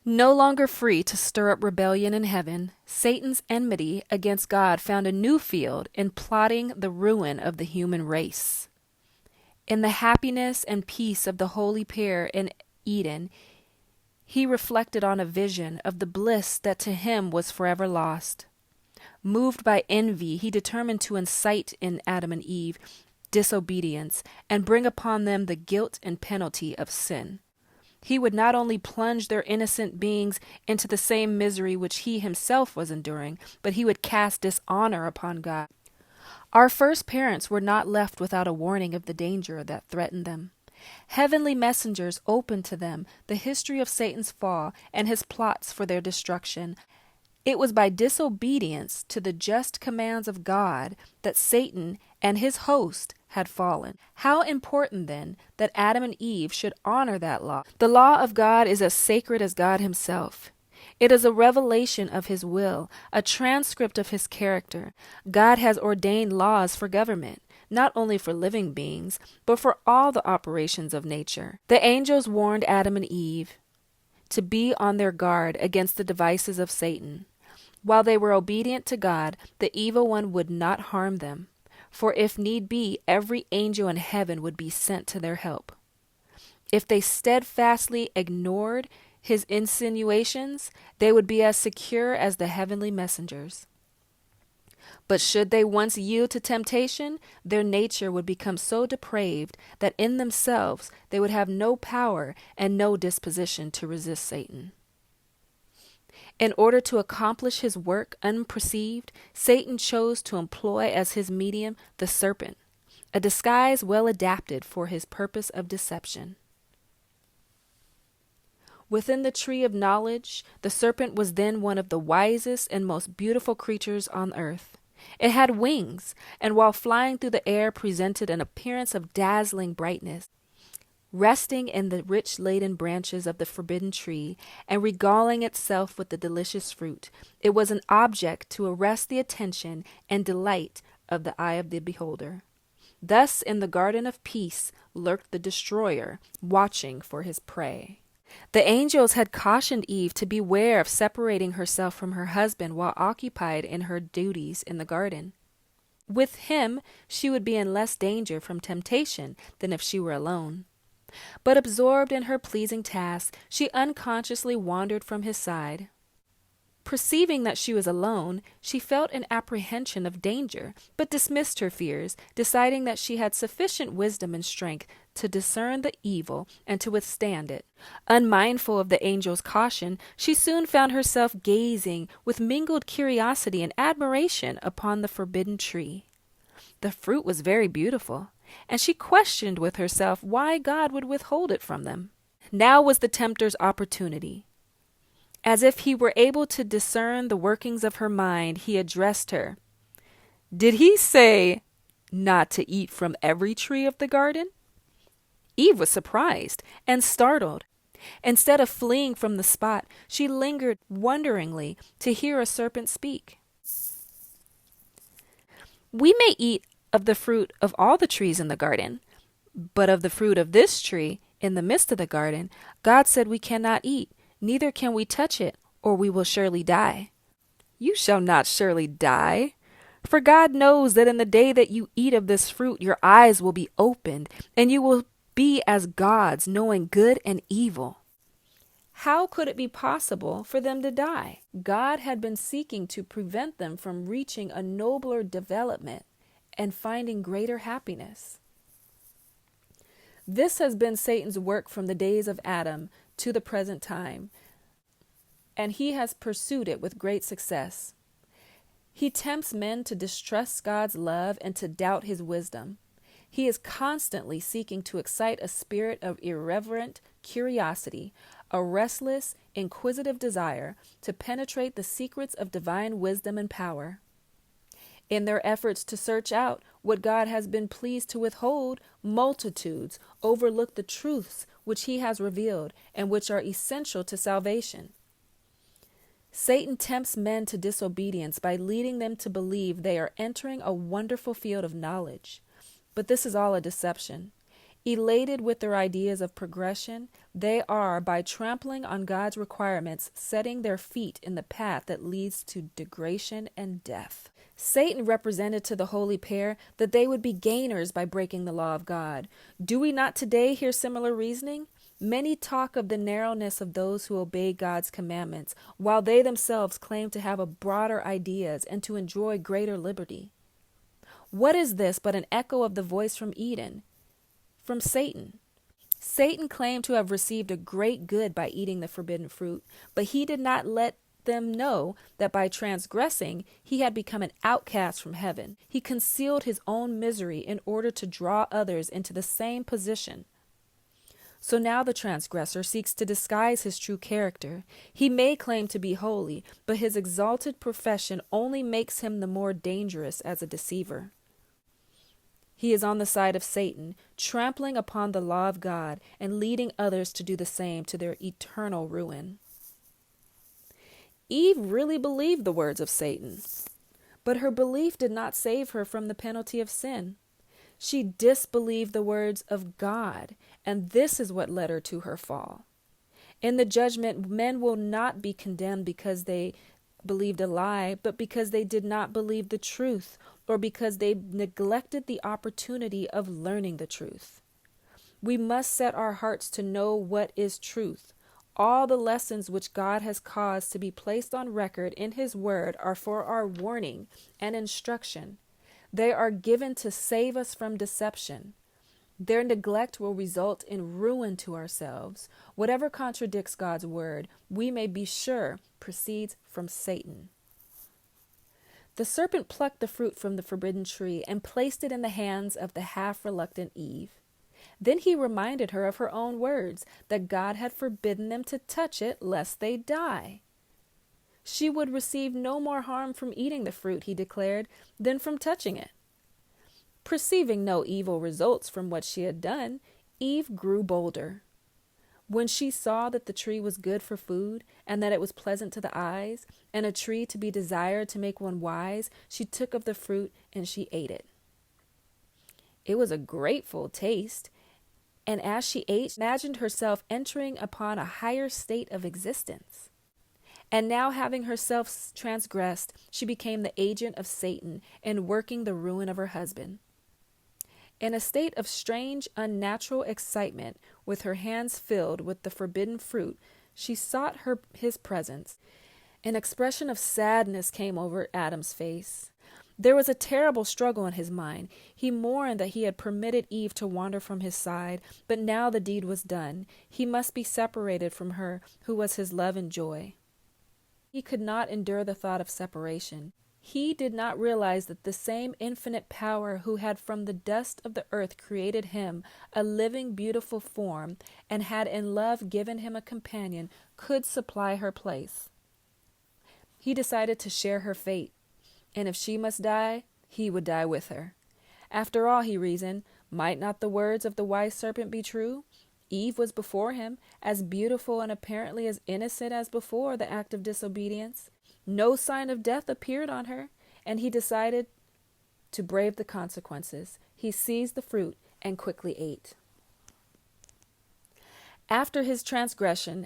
No longer free to stir up rebellion in heaven, Satan's enmity against God found a new field in plotting the ruin of the human race. In the happiness and peace of the holy pair in Eden, he reflected on a vision of the bliss that to him was forever lost. Moved by envy, he determined to incite in Adam and Eve disobedience and bring upon them the guilt and penalty of sin. He would not only plunge their innocent beings into the same misery which he himself was enduring, but he would cast dishonor upon God. Our first parents were not left without a warning of the danger that threatened them. Heavenly messengers opened to them the history of Satan's fall and his plots for their destruction. It was by disobedience to the just commands of God that Satan and his host had fallen. How important, then, that Adam and Eve should honor that law. The law of God is as sacred as God himself. It is a revelation of his will, a transcript of his character. God has ordained laws for government, not only for living beings, but for all the operations of nature. The angels warned Adam and Eve to be on their guard against the devices of Satan. While they were obedient to God, the evil one would not harm them, for if need be, every angel in heaven would be sent to their help. If they steadfastly ignored his insinuations, they would be as secure as the heavenly messengers. But should they once yield to temptation, their nature would become so depraved that in themselves they would have no power and no disposition to resist Satan. In order to accomplish his work unperceived, Satan chose to employ as his medium the serpent, a disguise well adapted for his purpose of deception. Within the tree of knowledge, the serpent was then one of the wisest and most beautiful creatures on earth. It had wings, and while flying through the air presented an appearance of dazzling brightness. Resting in the rich laden branches of the forbidden tree and regaling itself with the delicious fruit, it was an object to arrest the attention and delight of the eye of the beholder. Thus in the garden of peace lurked the destroyer, watching for his prey. The angels had cautioned Eve to beware of separating herself from her husband while occupied in her duties in the garden. With him, she would be in less danger from temptation than if she were alone. But absorbed in her pleasing task, she unconsciously wandered from his side. Perceiving that she was alone, she felt an apprehension of danger, but dismissed her fears, deciding that she had sufficient wisdom and strength to discern the evil and to withstand it. Unmindful of the angel's caution, she soon found herself gazing with mingled curiosity and admiration upon the forbidden tree. The fruit was very beautiful, and she questioned with herself why God would withhold it from them. Now was the tempter's opportunity. As if he were able to discern the workings of her mind, he addressed her. "Did he say not to eat from every tree of the garden?" Eve was surprised and startled. Instead of fleeing from the spot, she lingered wonderingly to hear a serpent speak. "We may eat of the fruit of all the trees in the garden, but of the fruit of this tree in the midst of the garden, God said we cannot eat, neither can we touch it, or we will surely die." "You shall not surely die, for God knows that in the day that you eat of this fruit, your eyes will be opened, and you will be as gods, knowing good and evil." How could it be possible for them to die? God had been seeking to prevent them from reaching a nobler development and finding greater happiness. This has been Satan's work from the days of Adam to the present time, and he has pursued it with great success. He tempts men to distrust God's love and to doubt his wisdom. He is constantly seeking to excite a spirit of irreverent curiosity, a restless, inquisitive desire to penetrate the secrets of divine wisdom and power. In their efforts to search out what God has been pleased to withhold, multitudes overlook the truths which he has revealed and which are essential to salvation. Satan tempts men to disobedience by leading them to believe they are entering a wonderful field of knowledge. But this is all a deception. Elated with their ideas of progression, they are, by trampling on God's requirements, setting their feet in the path that leads to degradation and death. Satan represented to the holy pair that they would be gainers by breaking the law of God. Do we not today hear similar reasoning? Many talk of the narrowness of those who obey God's commandments, while they themselves claim to have a broader ideas and to enjoy greater liberty. What is this but an echo of the voice from Eden, from Satan? Satan claimed to have received a great good by eating the forbidden fruit, but he did not let them know that by transgressing, he had become an outcast from heaven. He concealed his own misery in order to draw others into the same position. So now the transgressor seeks to disguise his true character. He may claim to be holy, but his exalted profession only makes him the more dangerous as a deceiver. He is on the side of Satan, trampling upon the law of God and leading others to do the same to their eternal ruin. Eve really believed the words of Satan, but her belief did not save her from the penalty of sin. She disbelieved the words of God, and this is what led her to her fall. In the judgment, men will not be condemned because they believed a lie, but because they did not believe the truth, or because they neglected the opportunity of learning the truth. We must set our hearts to know what is truth. All the lessons which God has caused to be placed on record in His Word are for our warning and instruction. They are given to save us from deception. Their neglect will result in ruin to ourselves. Whatever contradicts God's word, we may be sure proceeds from Satan. The serpent plucked the fruit from the forbidden tree and placed it in the hands of the half-reluctant Eve. Then he reminded her of her own words, that God had forbidden them to touch it lest they die. She would receive no more harm from eating the fruit, he declared, than from touching it. Perceiving no evil results from what she had done, Eve grew bolder. When she saw that the tree was good for food, and that it was pleasant to the eyes, and a tree to be desired to make one wise, she took of the fruit and she ate it. It was a grateful taste, and as she ate, imagined herself entering upon a higher state of existence. And now, having herself transgressed, she became the agent of Satan in working the ruin of her husband. In a state of strange, unnatural excitement, with her hands filled with the forbidden fruit, she sought his presence. An expression of sadness came over Adam's face. There was a terrible struggle in his mind. He mourned that he had permitted Eve to wander from his side, but now the deed was done. He must be separated from her who was his love and joy. He could not endure the thought of separation. He did not realize that the same infinite power who had from the dust of the earth created him a living, beautiful form, and had in love given him a companion, could supply her place. He decided to share her fate, and if she must die, he would die with her. After all, he reasoned, might not the words of the wise serpent be true? Eve was before him, as beautiful and apparently as innocent as before the act of disobedience. No sign of death appeared on her, and he decided to brave the consequences. He seized the fruit and quickly ate. After his transgression,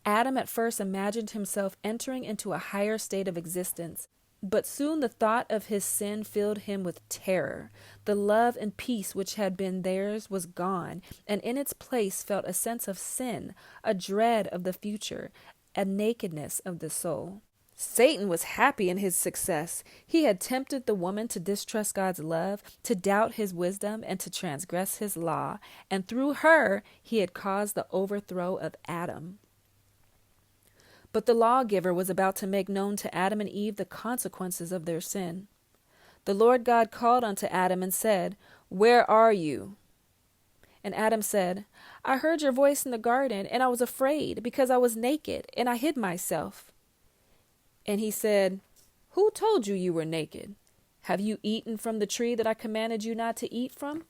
Adam at first imagined himself entering into a higher state of existence, but soon the thought of his sin filled him with terror. The love and peace which had been theirs was gone, and in its place felt a sense of sin, a dread of the future, a nakedness of the soul. Satan was happy in his success. He had tempted the woman to distrust God's love, to doubt his wisdom, and to transgress his law, and through her he had caused the overthrow of Adam. But the lawgiver was about to make known to Adam and Eve the consequences of their sin. The Lord God called unto Adam and said, "Where are you?" And Adam said, "I heard your voice in the garden, and I was afraid, because I was naked, and I hid myself." And he said, "Who told you you were naked? Have you eaten from the tree that I commanded you not to eat from?"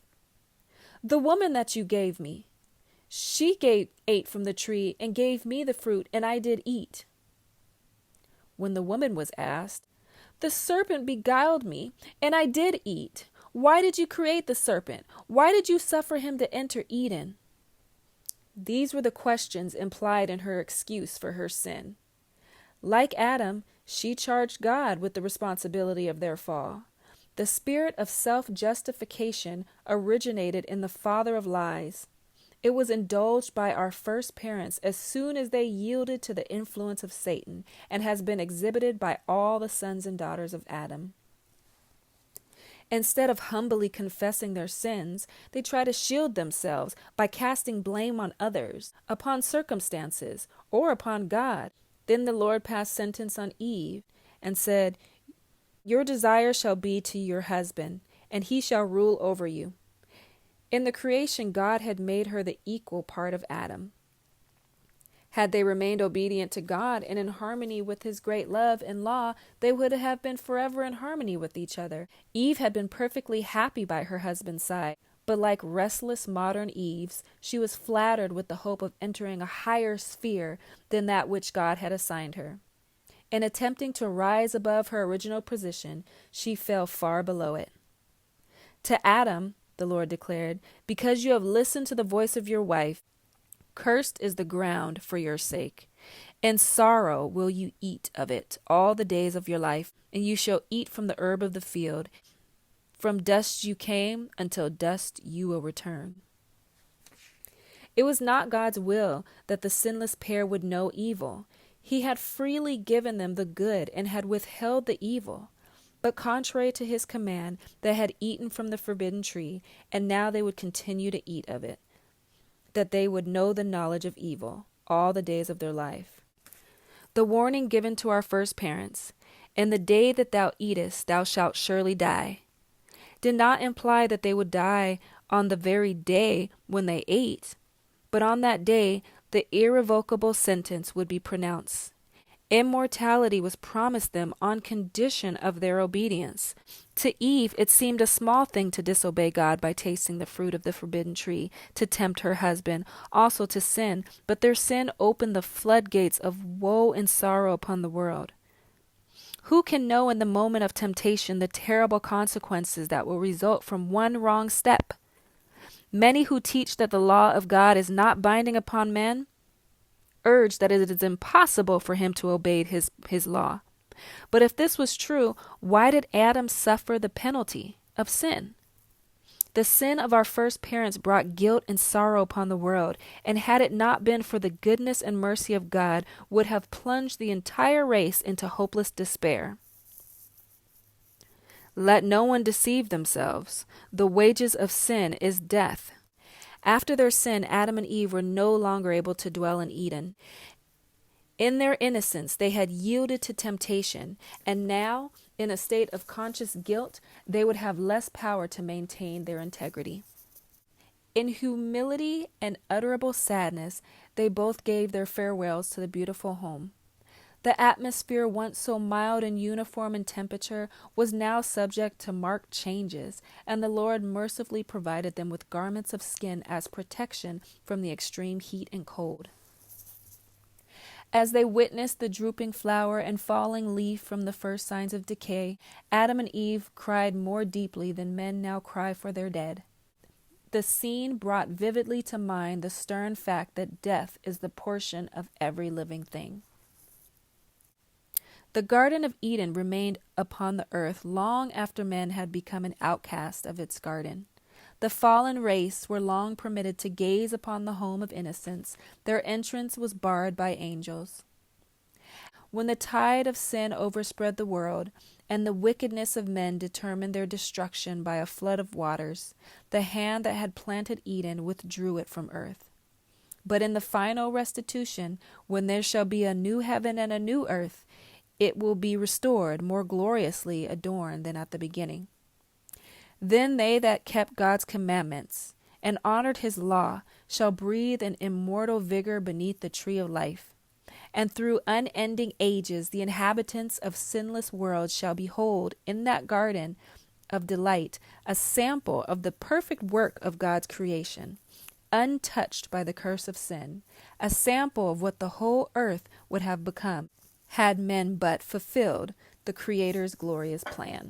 "The woman that you gave me. She ate from the tree and gave me the fruit, and I did eat." When the woman was asked, "The serpent beguiled me, and I did eat. Why did you create the serpent? Why did you suffer him to enter Eden? These were the questions implied in her excuse for her sin. Like Adam, she charged God with the responsibility of their fall. The spirit of self-justification originated in the father of lies. It was indulged by our first parents as soon as they yielded to the influence of Satan, and has been exhibited by all the sons and daughters of Adam. Instead of humbly confessing their sins, they try to shield themselves by casting blame on others, upon circumstances, or upon God. Then the Lord passed sentence on Eve and said, "Your desire shall be to your husband, and he shall rule over you." In the creation, God had made her the equal part of Adam. Had they remained obedient to God and in harmony with his great love and law, they would have been forever in harmony with each other. Eve had been perfectly happy by her husband's side, but like restless modern Eves, she was flattered with the hope of entering a higher sphere than that which God had assigned her. In attempting to rise above her original position, she fell far below it. To Adam, the Lord declared, "Because you have listened to the voice of your wife, cursed is the ground for your sake. In sorrow will you eat of it all the days of your life, and you shall eat from the herb of the field. From dust you came, until dust you will return." It was not God's will that the sinless pair would know evil. He had freely given them the good and had withheld the evil. But contrary to his command, they had eaten from the forbidden tree, and now they would continue to eat of it, that they would know the knowledge of evil all the days of their life. The warning given to our first parents, "In the day that thou eatest, thou shalt surely die," did not imply that they would die on the very day when they ate, but on that day the irrevocable sentence would be pronounced. Immortality was promised them on condition of their obedience. To Eve, it seemed a small thing to disobey God by tasting the fruit of the forbidden tree, to tempt her husband, also to sin, but their sin opened the floodgates of woe and sorrow upon the world. Who can know in the moment of temptation the terrible consequences that will result from one wrong step? Many who teach that the law of God is not binding upon men urge that it is impossible for him to obey his law. But if this was true, why did Adam suffer the penalty of sin? The sin of our first parents brought guilt and sorrow upon the world, and had it not been for the goodness and mercy of God, would have plunged the entire race into hopeless despair. Let no one deceive themselves. The wages of sin is death. After their sin, Adam and Eve were no longer able to dwell in Eden. In their innocence, they had yielded to temptation, and now, in a state of conscious guilt, they would have less power to maintain their integrity. In humility and utterable sadness, they both gave their farewells to the beautiful home. The atmosphere, once so mild and uniform in temperature, was now subject to marked changes, and the Lord mercifully provided them with garments of skin as protection from the extreme heat and cold. As they witnessed the drooping flower and falling leaf from the first signs of decay, Adam and Eve cried more deeply than men now cry for their dead. The scene brought vividly to mind the stern fact that death is the portion of every living thing. The Garden of Eden remained upon the earth long after men had become an outcast of its garden. The fallen race were long permitted to gaze upon the home of innocence. Their entrance was barred by angels. When the tide of sin overspread the world, and the wickedness of men determined their destruction by a flood of waters, the hand that had planted Eden withdrew it from earth. But in the final restitution, when there shall be a new heaven and a new earth, it will be restored, more gloriously adorned than at the beginning. Then they that kept God's commandments and honored his law shall breathe an immortal vigor beneath the tree of life. And through unending ages the inhabitants of sinless worlds shall behold in that garden of delight a sample of the perfect work of God's creation, untouched by the curse of sin, a sample of what the whole earth would have become had men but fulfilled the Creator's glorious plan.